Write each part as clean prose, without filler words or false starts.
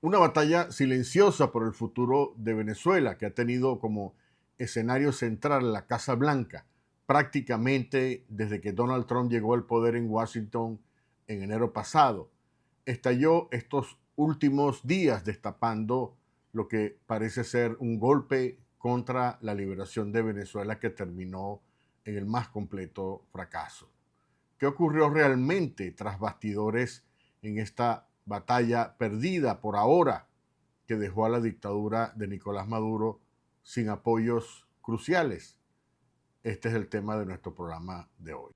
Una batalla silenciosa por el futuro de Venezuela, que ha tenido como escenario central la Casa Blanca, prácticamente desde que Donald Trump llegó al poder en Washington en enero pasado. Estalló estos últimos días destapando lo que parece ser un golpe contra la liberación de Venezuela que terminó en el más completo fracaso. ¿Qué ocurrió realmente tras bastidores en esta batalla perdida por ahora que dejó a la dictadura de Nicolás Maduro sin apoyos cruciales? Este es el tema de nuestro programa de hoy.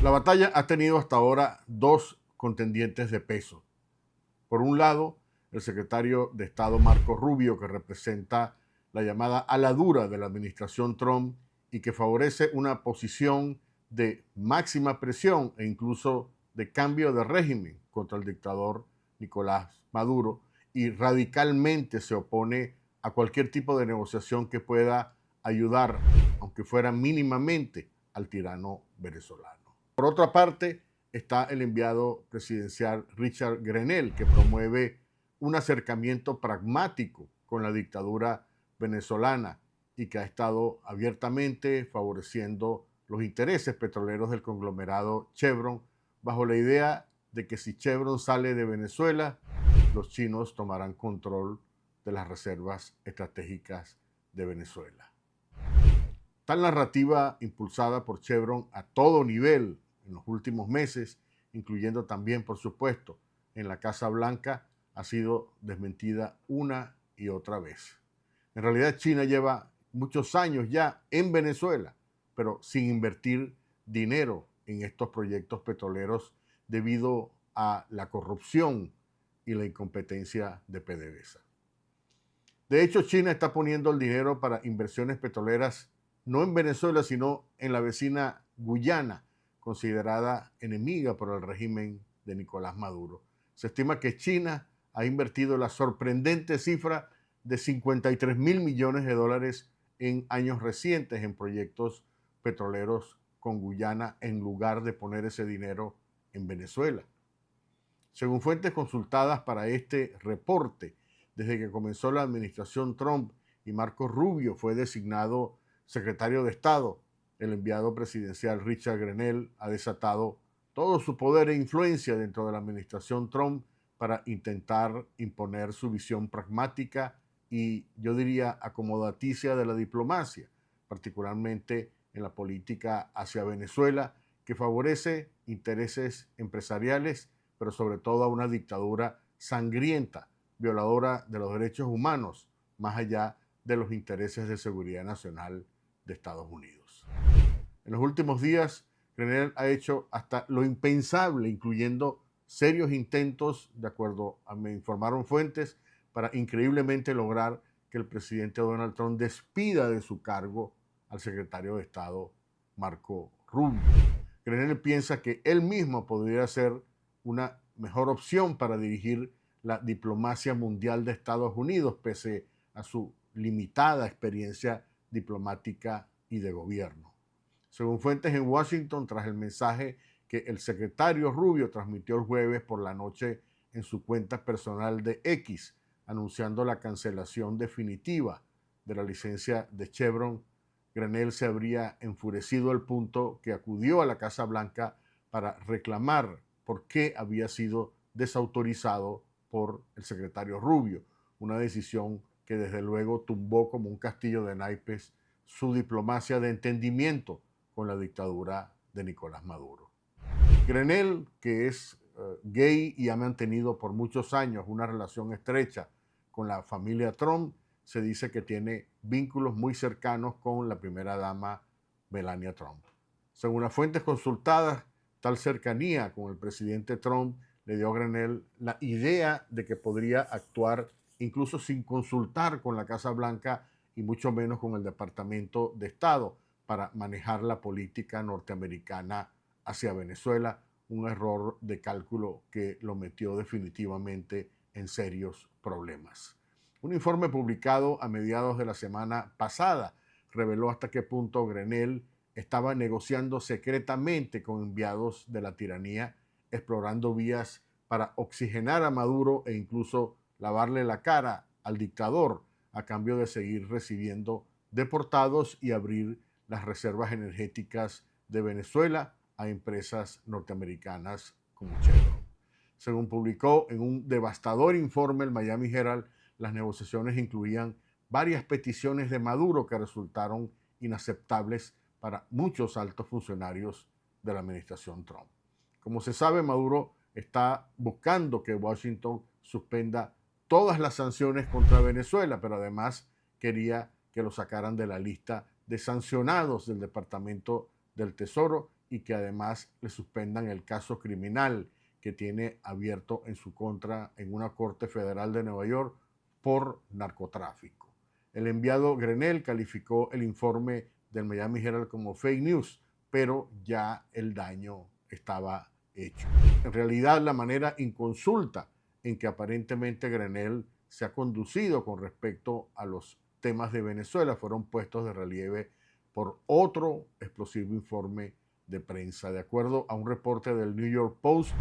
La batalla ha tenido hasta ahora dos contendientes de peso. Por un lado, el secretario de Estado Marco Rubio, que representa la llamada ala dura de la administración Trump y que favorece una posición de máxima presión e incluso de cambio de régimen contra el dictador Nicolás Maduro, y radicalmente se opone a cualquier tipo de negociación que pueda ayudar, aunque fuera mínimamente, al tirano venezolano. Por otra parte, está el enviado presidencial Richard Grenell, que promueve un acercamiento pragmático con la dictadura venezolana y que ha estado abiertamente favoreciendo los intereses petroleros del conglomerado Chevron, bajo la idea de que si Chevron sale de Venezuela, los chinos tomarán control de las reservas estratégicas de Venezuela. Tal narrativa, impulsada por Chevron a todo nivel en los últimos meses, incluyendo también, por supuesto, en la Casa Blanca, ha sido desmentida una y otra vez. En realidad, China lleva muchos años ya en Venezuela, pero sin invertir dinero en estos proyectos petroleros debido a la corrupción y la incompetencia de PDVSA. De hecho, China está poniendo el dinero para inversiones petroleras no en Venezuela, sino en la vecina Guyana, considerada enemiga por el régimen de Nicolás Maduro. Se estima que China ha invertido la sorprendente cifra de 53.000 millones de dólares en años recientes en proyectos petroleros con Guyana en lugar de poner ese dinero en Venezuela. Según fuentes consultadas para este reporte, desde que comenzó la administración Trump y Marco Rubio fue designado secretario de Estado, el enviado presidencial Richard Grenell ha desatado todo su poder e influencia dentro de la administración Trump para intentar imponer su visión pragmática y, yo diría, acomodaticia de la diplomacia, particularmente en la política hacia Venezuela, que favorece intereses empresariales, pero sobre todo a una dictadura sangrienta, violadora de los derechos humanos, más allá de los intereses de seguridad nacional de Estados Unidos. En los últimos días, Grenell ha hecho hasta lo impensable, incluyendo serios intentos, de acuerdo a me informaron fuentes, para increíblemente lograr que el presidente Donald Trump despida de su cargo al secretario de Estado Marco Rubio. Grenell piensa que él mismo podría ser una mejor opción para dirigir la diplomacia mundial de Estados Unidos, pese a su limitada experiencia diplomática y de gobierno. Según fuentes en Washington, tras el mensaje que el secretario Rubio transmitió el jueves por la noche en su cuenta personal de X, anunciando la cancelación definitiva de la licencia de Chevron, Grenell se habría enfurecido al punto que acudió a la Casa Blanca para reclamar por qué había sido desautorizado por el secretario Rubio, una decisión que desde luego tumbó como un castillo de naipes su diplomacia de entendimiento con la dictadura de Nicolás Maduro. Grenell, que es gay y ha mantenido por muchos años una relación estrecha con la familia Trump, se dice que tiene vínculos muy cercanos con la primera dama Melania Trump. Según las fuentes consultadas, tal cercanía con el presidente Trump le dio a Grenell la idea de que podría actuar incluso sin consultar con la Casa Blanca y mucho menos con el Departamento de Estado para manejar la política norteamericana hacia Venezuela, un error de cálculo que lo metió definitivamente en serios problemas. Un informe publicado a mediados de la semana pasada reveló hasta qué punto Grenell estaba negociando secretamente con enviados de la tiranía, explorando vías para oxigenar a Maduro e incluso lavarle la cara al dictador a cambio de seguir recibiendo deportados y abrir las reservas energéticas de Venezuela a empresas norteamericanas como Chevron. Según publicó en un devastador informe el Miami Herald, las negociaciones incluían varias peticiones de Maduro que resultaron inaceptables para muchos altos funcionarios de la administración Trump. Como se sabe, Maduro está buscando que Washington suspenda todas las sanciones contra Venezuela, pero además quería que lo sacaran de la lista de sancionados del Departamento del Tesoro y que además le suspendan el caso criminal que tiene abierto en su contra en una corte federal de Nueva York por narcotráfico. El enviado Grenell calificó el informe del Miami Herald como fake news, pero ya el daño estaba hecho. En realidad, la manera inconsulta en que aparentemente Grenell se ha conducido con respecto a los temas de Venezuela fueron puestos de relieve por otro explosivo informe de prensa. De acuerdo a un reporte del New York Post,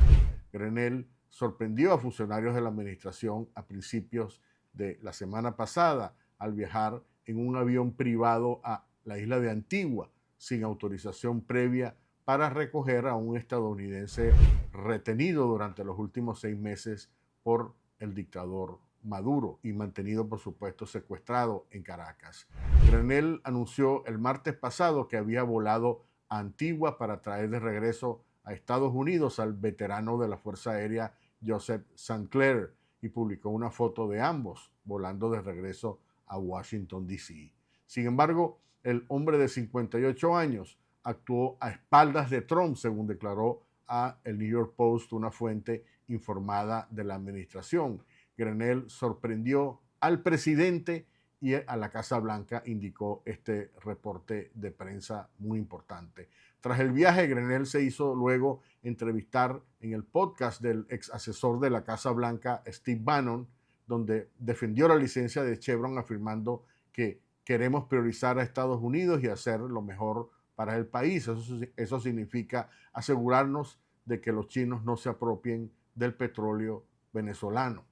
Grenell sorprendió a funcionarios de la administración a principios de la semana pasada al viajar en un avión privado a la isla de Antigua sin autorización previa para recoger a un estadounidense retenido durante los últimos 6 meses por el dictador Maduro y mantenido, por supuesto, secuestrado en Caracas. Grenell anunció el martes pasado que había volado a Antigua para traer de regreso a Estados Unidos al veterano de la Fuerza Aérea Joseph St. Clair y publicó una foto de ambos volando de regreso a Washington, D.C. Sin embargo, el hombre de 58 años actuó a espaldas de Trump, según declaró a el New York Post una fuente informada de la administración. Grenell sorprendió al presidente y a la Casa Blanca, indicó este reporte de prensa muy importante. Tras el viaje, Grenell se hizo luego entrevistar en el podcast del ex asesor de la Casa Blanca, Steve Bannon, donde defendió la licencia de Chevron afirmando que queremos priorizar a Estados Unidos y hacer lo mejor para el país. Eso significa asegurarnos de que los chinos no se apropien del petróleo venezolano.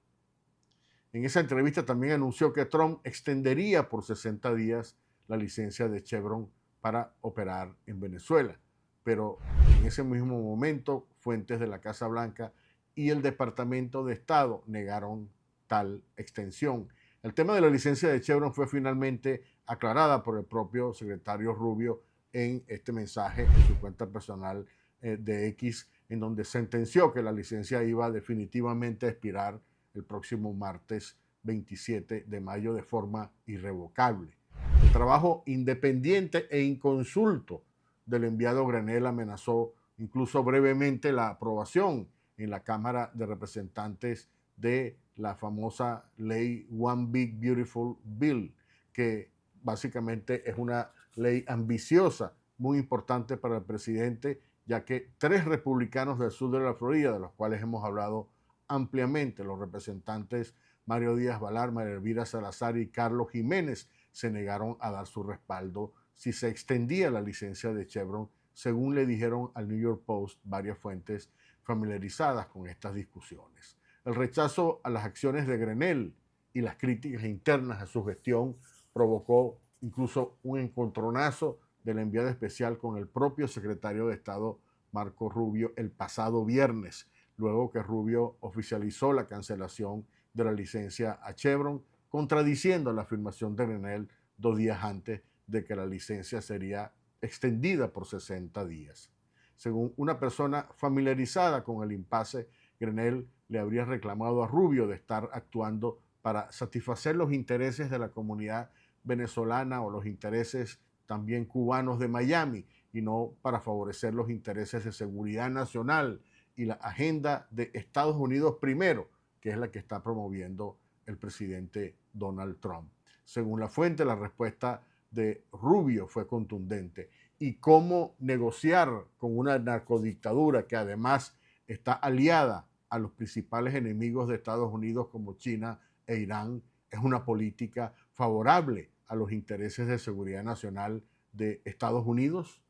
En esa entrevista también anunció que Trump extendería por 60 días la licencia de Chevron para operar en Venezuela. Pero en ese mismo momento, fuentes de la Casa Blanca y el Departamento de Estado negaron tal extensión. El tema de la licencia de Chevron fue finalmente aclarada por el propio secretario Rubio en este mensaje en su cuenta personal de X, en donde sentenció que la licencia iba definitivamente a expirar el próximo martes 27 de mayo de forma irrevocable. El trabajo independiente e inconsulto del enviado Grenell amenazó incluso brevemente la aprobación en la Cámara de Representantes de la famosa ley One Big Beautiful Bill, que básicamente es una ley ambiciosa, muy importante para el presidente, ya que 3 republicanos del sur de la Florida, de los cuales hemos hablado ampliamente, los representantes Mario Díaz-Balart, María Elvira Salazar y Carlos Jiménez, se negaron a dar su respaldo si se extendía la licencia de Chevron, según le dijeron al New York Post varias fuentes familiarizadas con estas discusiones. El rechazo a las acciones de Grenell y las críticas internas a su gestión provocó incluso un encontronazo del enviado especial con el propio secretario de Estado Marco Rubio el pasado viernes, luego que Rubio oficializó la cancelación de la licencia a Chevron, contradiciendo la afirmación de Grenell 2 días antes de que la licencia sería extendida por 60 días. Según una persona familiarizada con el impasse, Grenell le habría reclamado a Rubio de estar actuando para satisfacer los intereses de la comunidad venezolana o los intereses también cubanos de Miami y no para favorecer los intereses de seguridad nacional y la agenda de Estados Unidos primero, que es la que está promoviendo el presidente Donald Trump. Según la fuente, la respuesta de Rubio fue contundente. ¿Y cómo negociar con una narcodictadura que además está aliada a los principales enemigos de Estados Unidos como China e Irán? Es una política favorable a los intereses de seguridad nacional de Estados Unidos.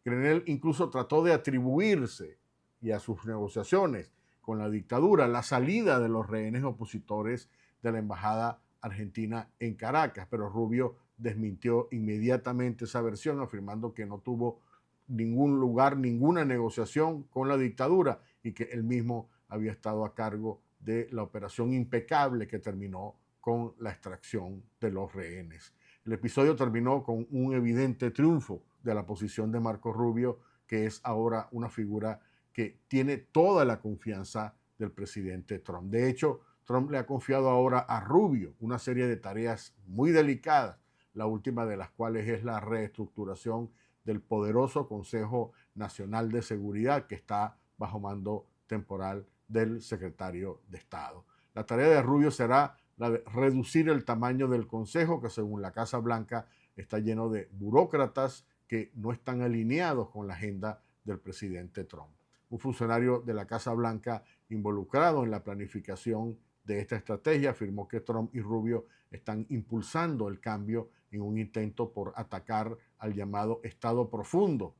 Grenell incluso trató de atribuirse y a sus negociaciones con la dictadura la salida de los rehenes opositores de la embajada argentina en Caracas, pero Rubio desmintió inmediatamente esa versión, afirmando que no tuvo ningún lugar, ninguna negociación con la dictadura y que él mismo había estado a cargo de la operación impecable que terminó con la extracción de los rehenes. El episodio terminó con un evidente triunfo de la posición de Marco Rubio, que es ahora una figura que tiene toda la confianza del presidente Trump. De hecho, Trump le ha confiado ahora a Rubio una serie de tareas muy delicadas, la última de las cuales es la reestructuración del poderoso Consejo Nacional de Seguridad que está bajo mando temporal del secretario de Estado. La tarea de Rubio será la de reducir el tamaño del Consejo, que según la Casa Blanca está lleno de burócratas que no están alineados con la agenda del presidente Trump. Un funcionario de la Casa Blanca involucrado en la planificación de esta estrategia afirmó que Trump y Rubio están impulsando el cambio en un intento por atacar al llamado Estado Profundo.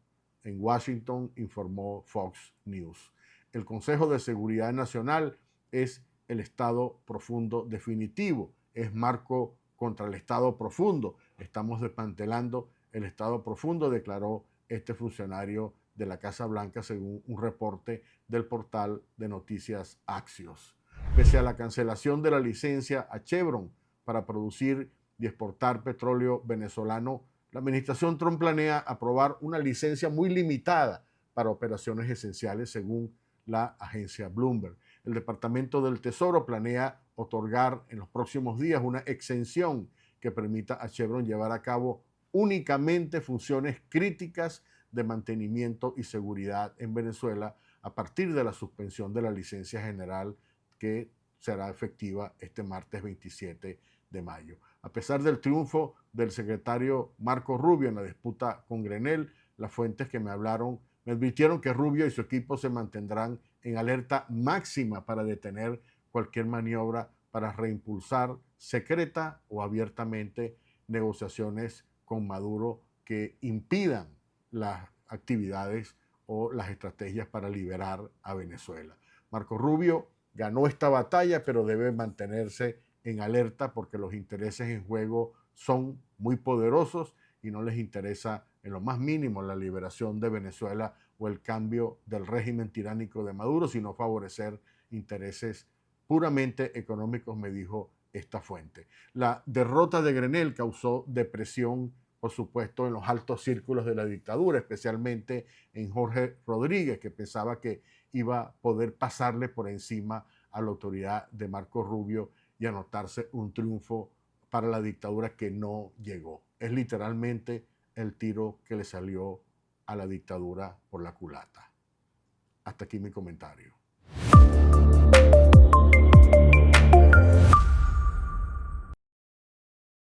En Washington, informó Fox News. El Consejo de Seguridad Nacional es el Estado Profundo definitivo, es marco contra el Estado Profundo. Estamos desmantelando el Estado Profundo, declaró este funcionario de la Casa Blanca según un reporte del portal de noticias Axios. Pese a la cancelación de la licencia a Chevron para producir y exportar petróleo venezolano, la administración Trump planea aprobar una licencia muy limitada para operaciones esenciales, según la agencia Bloomberg. El Departamento del Tesoro planea otorgar en los próximos días una exención que permita a Chevron llevar a cabo únicamente funciones críticas de mantenimiento y seguridad en Venezuela a partir de la suspensión de la licencia general que será efectiva este martes 27 de mayo. A pesar del triunfo del secretario Marco Rubio en la disputa con Grenell, las fuentes que me hablaron me advirtieron que Rubio y su equipo se mantendrán en alerta máxima para detener cualquier maniobra para reimpulsar secreta o abiertamente negociaciones con Maduro que impidan las actividades o las estrategias para liberar a Venezuela. Marco Rubio ganó esta batalla, pero debe mantenerse en alerta porque los intereses en juego son muy poderosos y no les interesa en lo más mínimo la liberación de Venezuela o el cambio del régimen tiránico de Maduro, sino favorecer intereses puramente económicos, me dijo esta fuente. La derrota de Grenell causó depresión, por supuesto, en los altos círculos de la dictadura, especialmente en Jorge Rodríguez, que pensaba que iba a poder pasarle por encima a la autoridad de Marco Rubio y anotarse un triunfo para la dictadura que no llegó. Es literalmente el tiro que le salió a la dictadura por la culata. Hasta aquí mi comentario.